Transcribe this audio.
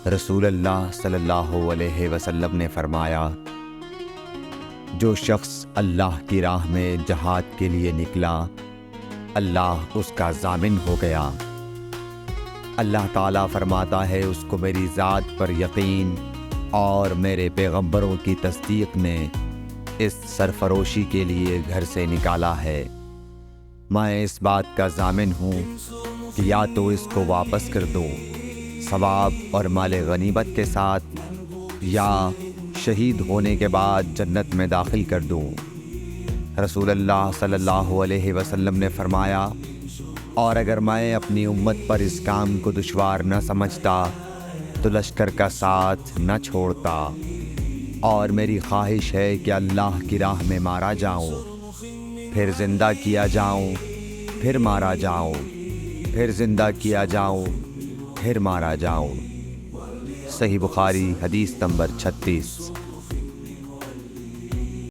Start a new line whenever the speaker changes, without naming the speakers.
رسول اللہ صلی اللہ علیہ وسلم نے فرمایا، جو شخص اللہ کی راہ میں جہاد کے لیے نکلا، اللہ اس کا ضامن ہو گیا۔ اللہ تعالیٰ فرماتا ہے، اس کو میری ذات پر یقین اور میرے پیغمبروں کی تصدیق نے اس سرفروشی کے لیے گھر سے نکالا ہے۔ میں اس بات کا ضامن ہوں کہ یا تو اس کو واپس کر دو ثواب اور مال غنیمت کے ساتھ، یا شہید ہونے کے بعد جنت میں داخل کر دوں۔ رسول اللہ صلی اللہ علیہ وسلم نے فرمایا، اور اگر میں اپنی امت پر اس کام کو دشوار نہ سمجھتا تو لشکر کا ساتھ نہ چھوڑتا، اور میری خواہش ہے کہ اللہ کی راہ میں مارا جاؤں، پھر زندہ کیا جاؤں، پھر مارا جاؤں، پھر زندہ کیا جاؤں، پھر مارا جاؤں۔ صحیح بخاری حدیث نمبر 36۔